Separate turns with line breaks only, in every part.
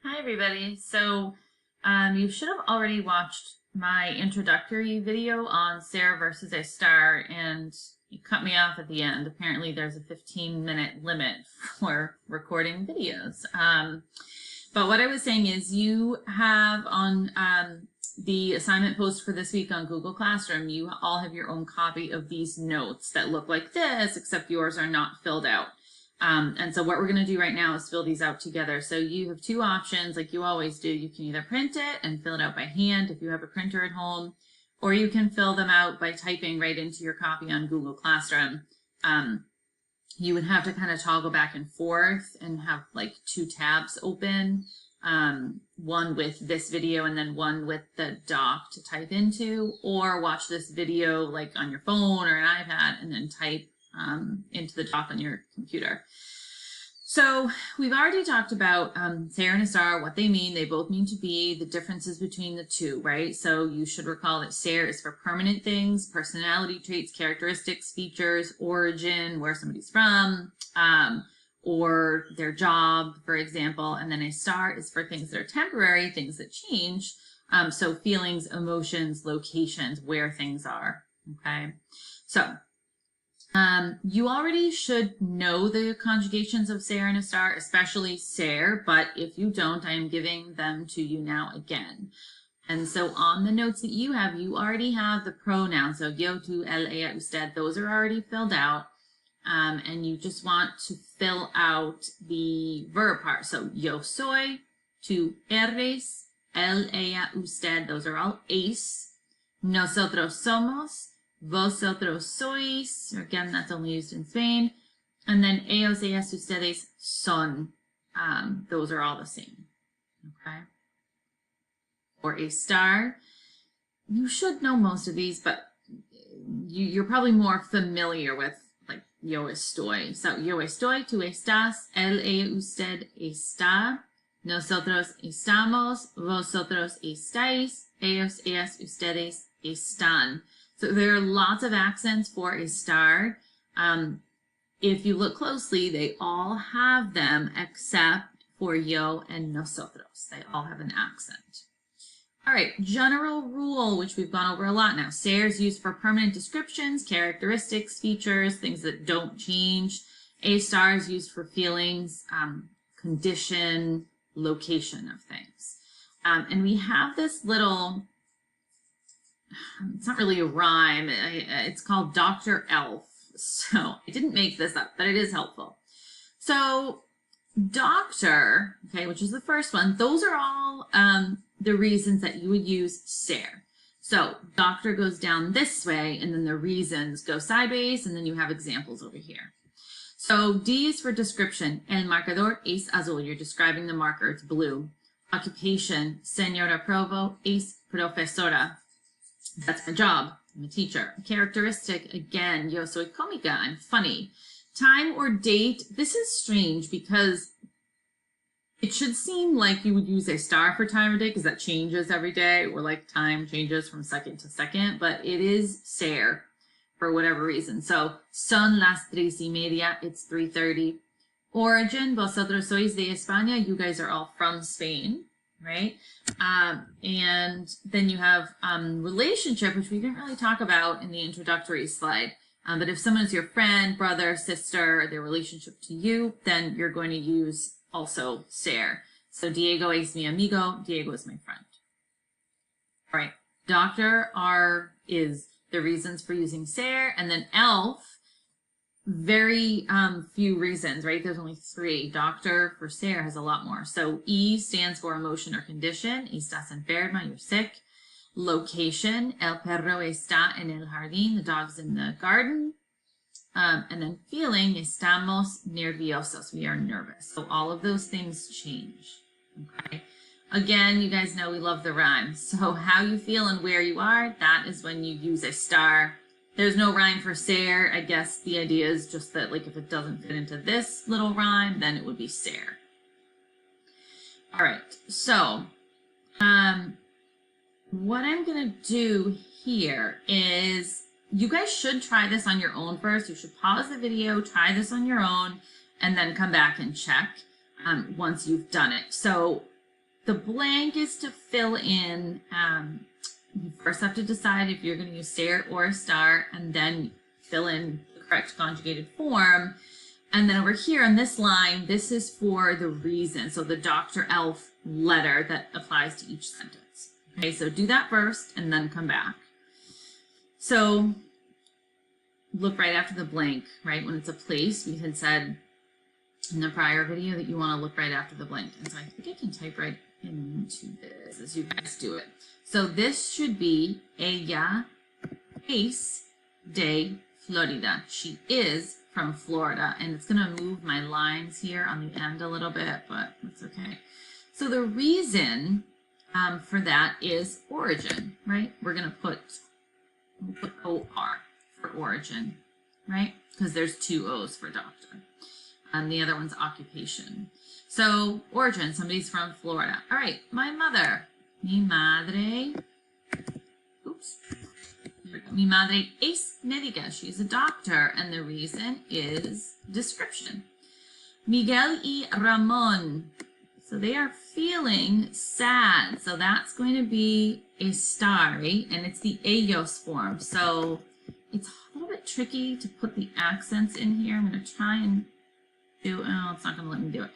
Hi everybody. You should have already watched my introductory video on Sarah versus Estar, and you cut me off at the end. Apparently there's a 15-minute limit for recording videos. But what I was saying is you have on the assignment post for this week on Google Classroom, you all have your own copy of these notes that look like this, except yours are not filled out. And so what we're going to do right now is fill these out together. So you have two options, like you always do. You can either print it and fill it out by hand if you have a printer at home, or you can fill them out by typing right into your copy on Google Classroom. You would have to kind of toggle back and forth and have like two tabs open, one with this video and then one with the doc to type into, or watch this video like on your phone or an iPad and then type into the doc on your computer. So we've already talked about Sarah and estar, what they mean. They both mean to be, the differences between the two, right? So you should recall that Sarah is for permanent things, personality traits, characteristics, features, origin, where somebody's from, or their job, for example. And then estar is for things that are temporary, things that change. So feelings, emotions, locations, where things are, okay? So you already should know the conjugations of ser and estar, especially ser, but if you don't, I am giving them to you now again. And so on the notes that you have, you already have the pronouns. So yo, tú, él, ella, usted, those are already filled out. And you just want to fill out the verb part. So yo soy, tú eres, él, ella, usted, those are all es. Nosotros somos. Vosotros sois, again, that's only used in Spain. And then ellos, ellas, ustedes son. Those are all the same, okay? For estar, you should know most of these, but you're probably more familiar with like yo estoy. So yo estoy, tú estás, él, ella, usted está, nosotros estamos, vosotros estáis, ellos, ellas, ustedes están. So there are lots of accents for estar. If you look closely, they all have them except for yo and nosotros. They all have an accent. All right, general rule, which we've gone over a lot now. Ser is used for permanent descriptions, characteristics, features, things that don't change. Estar is used for feelings, condition, location of things. And we have this little... it's not really a rhyme. It's called Dr. Elf. So I didn't make this up, but it is helpful. So doctor, okay, which is the first one, those are all the reasons that you would use ser. So doctor goes down this way, and then the reasons go sideways, and then you have examples over here. So D is for description. El marcador es azul. You're describing the marker. It's blue. Occupation. Señora Provo es profesora. That's my job. I'm a teacher. Characteristic, again, yo soy cómica. I'm funny. Time or date. This is strange because it should seem like you would use estar for time or date because that changes every day, or like time changes from second to second, but it is ser for whatever reason. So son las 3:30. It's 3:30. Origin, vosotros sois de España. You guys are all from Spain, right? And then you have relationship, which we didn't really talk about in the introductory slide. But if someone is your friend, brother, sister, their relationship to you, then you're going to use also ser. So Diego es mi amigo. Diego is my friend. All right. Doctor is the reasons for using ser. And then elf, very few reasons, right? There's only 3. Doctor for ser has a lot more. So E stands for emotion or condition. Estás enferma, you're sick. Location, el perro está en el jardín, the dog's in the garden. And then feeling, estamos nerviosos, we are nervous. So all of those things change, okay? Again, you guys know we love the rhyme. So how you feel and where you are, that is when you use estar. There's no rhyme for ser. I guess the idea is just that like if it doesn't fit into this little rhyme, then it would be ser. All right, so what I'm gonna do here is you guys should try this on your own first. You should pause the video, try this on your own, and then come back and check once you've done it. So The blank is to fill in. You first have to decide if you're going to use ser or estar, and then fill in the correct conjugated form. And then over here on this line, this is for the reason. So the Dr. Elf letter that applies to each sentence. Okay, so do that first and then come back. So look right after the blank, right? When it's a place, we had said in the prior video that you want to look right after the blank. And so I think I can type right into this as you guys do it. So this should be ella es de Florida. She is from Florida, and it's going to move my lines here on the end a little bit, but that's okay. So the reason for that is origin, right? We're going to put OR for origin, right? Because there's two O's for doctor, and the other one's occupation. So origin, somebody's from Florida. All right, my mother, mi madre, oops. Mi madre es médica. She's a doctor, and the reason is description. Miguel y Ramon. So they are feeling sad. So that's going to be estar, right? And it's the ellos form. So it's a little bit tricky to put the accents in here. I'm going to try and do, oh, it's not going to let me do it.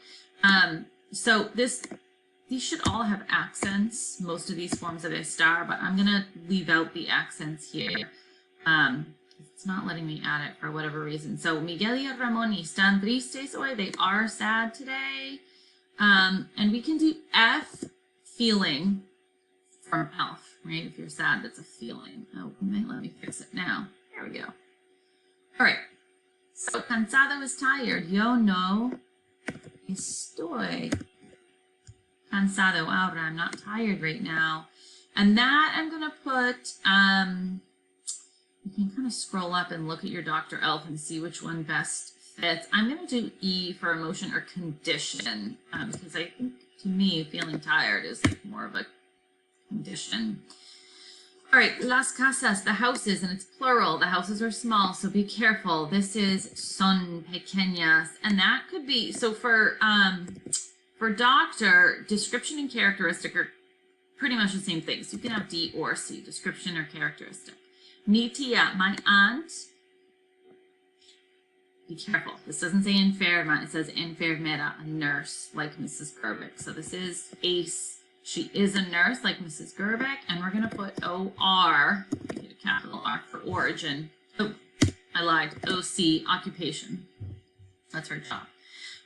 So these should all have accents, most of these forms of estar, but I'm going to leave out the accents here. It's not letting me add it for whatever reason. So Miguel y Ramón están tristes hoy. They are sad today. And we can do F, feeling, from elf, right? If you're sad, that's a feeling. Oh, it might let me fix it now. There we go. All right. So cansado is tired. Yo no estoy cansado ahora. I'm not tired right now. And that I'm going to put, you can kind of scroll up and look at your Dr. Elf and see which one best fits. I'm going to do E for emotion or condition, because I think, to me, feeling tired is like more of a condition. All right, las casas, the houses, and it's plural. The houses are small, so be careful. This is son pequeñas, and that could be, so for doctor, description and characteristic are pretty much the same thing. So you can have D or C, description or characteristic. Mi tía, my aunt. Be careful. This doesn't say enferma. It says enfermera, a nurse, like Mrs. Gerbic. So this is ace. She is a nurse, like Mrs. Gerbic. And we're going to put O-R, get a capital R for origin. Oh, I lied. O-C, occupation. That's her job.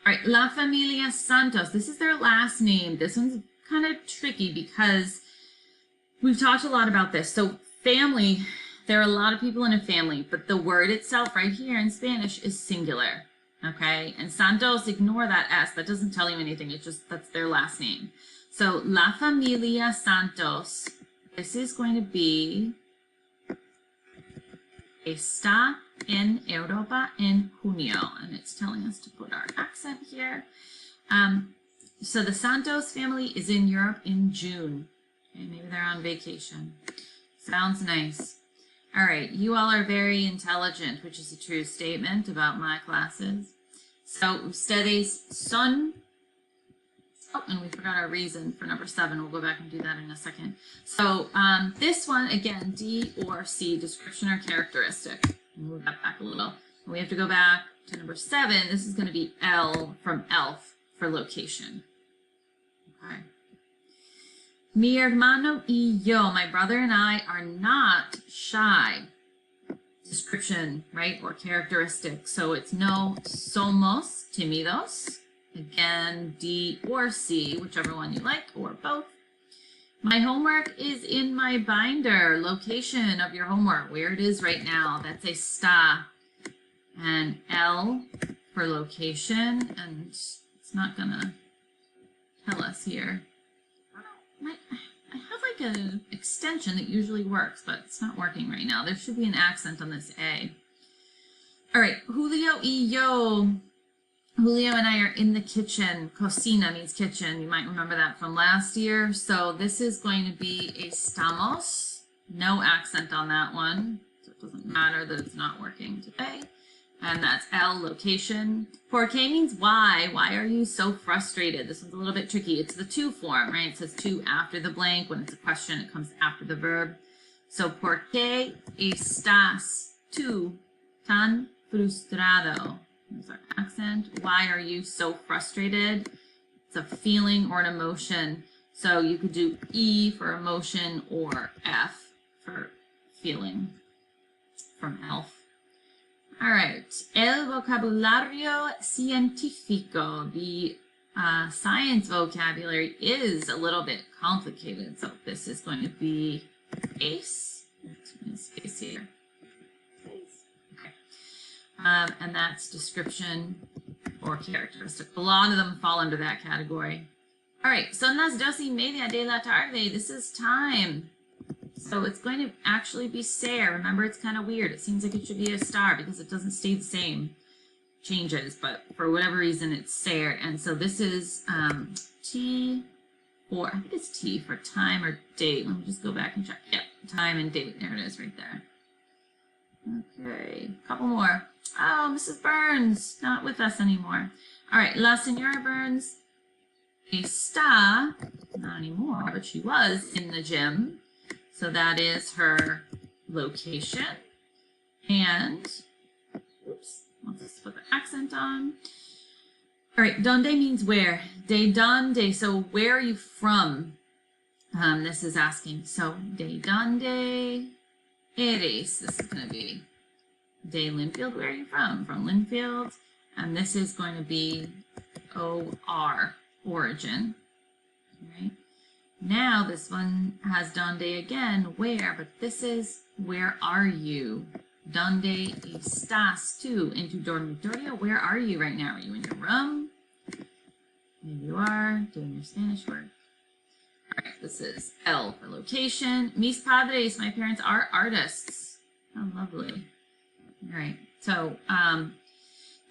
All right, La Familia Santos. This is their last name. This one's kind of tricky because we've talked a lot about this. So family, there are a lot of people in a family, but the word itself right here in Spanish is singular, okay? And Santos, ignore that S. That doesn't tell you anything. It's just, that's their last name. So La Familia Santos, this is going to be está en Europa en junio. And it's telling us to put our accent here. So the Santos family is in Europe in June. Okay, maybe they're on vacation. Sounds nice. All right, you all are very intelligent, which is a true statement about my classes. So ustedes son. Oh, and we forgot our reason for number 7. We'll go back and do that in a second. So this one, again, D or C, description or characteristic. Move that back a little. We have to go back to number 7. This is going to be L from elf for location. Okay. Mi hermano y yo, my brother and I, are not shy. Description, right, or characteristic. So it's no somos tímidos. Again, D or C, whichever one you like, or both. My homework is in my binder. Location of your homework, where it is right now. That's está. And L for location, and it's not gonna tell us here. I have like an extension that usually works, but it's not working right now. There should be an accent on this A. All right, Julio y yo. Julio and I are in the kitchen. Cocina means kitchen. You might remember that from last year. So this is going to be estamos. No accent on that one. So it doesn't matter that it's not working today. And that's L, location. Por qué means why. Why are you so frustrated? This one's a little bit tricky. It's the to form, right? It says to after the blank. When it's a question, it comes after the verb. So, por qué estás tú tan frustrado? There's our accent. Why are you so frustrated? It's a feeling or an emotion. So you could do E for emotion or F for feeling from ELF. All right. El vocabulario científico. The science vocabulary is a little bit complicated. So this is going to be ACE. Space here. Okay. And that's description or characteristic. A lot of them fall under that category. All right, son las 2:30 de la tarde. This is time. So it's going to actually be ser. Remember, it's kind of weird. It seems like it should be a star because it doesn't stay the same. Changes, but for whatever reason, it's ser. And so this is T, or I think it's T for time or date. Let me just go back and check. Yep, time and date. There it is right there. Okay, a couple more. Oh, Mrs. Burns, not with us anymore. All right, La Señora Burns está, not anymore, but she was in the gym. So that is her location. And, oops, let's put the accent on. All right, donde means where. De donde, so where are you from? This is asking. So, de donde eres? This is going to be de Linfield. Where are you from? From Linfield. And this is going to be OR, origin. Right? Now this one has donde again, where, but this is where are you? Donde estás tú? En tu dormitorio? Where are you right now? Are you in your room? Maybe you are doing your Spanish work. All right, this is L for location. Mis padres, my parents are artists. How lovely. All right, so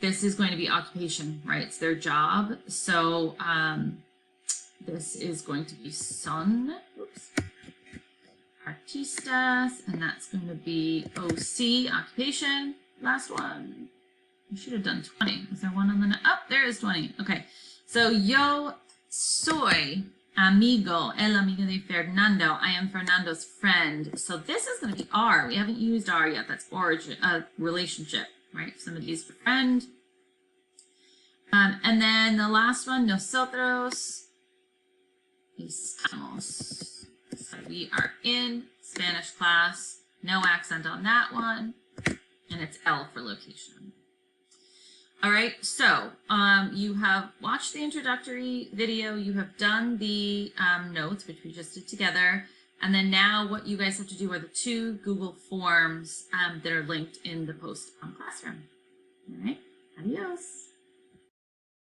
this is going to be occupation, right? It's their job. So this is going to be son, oops, artistas, and that's going to be OC, occupation. Last one. You should have done 20. Is there one on the, oh, there is 20. Okay, so yo soy amigo, el amigo de Fernando. I am Fernando's friend. So this is going to be R. We haven't used R yet. That's origin, relationship, right? Somebody's your friend. And then the last one, nosotros estamos. So we are in Spanish class. No accent on that one. And it's L for location. All right, so you have watched the introductory video. You have done the notes, which we just did together. And then now what you guys have to do are the 2 Google Forms that are linked in the post on Classroom. All right, adios.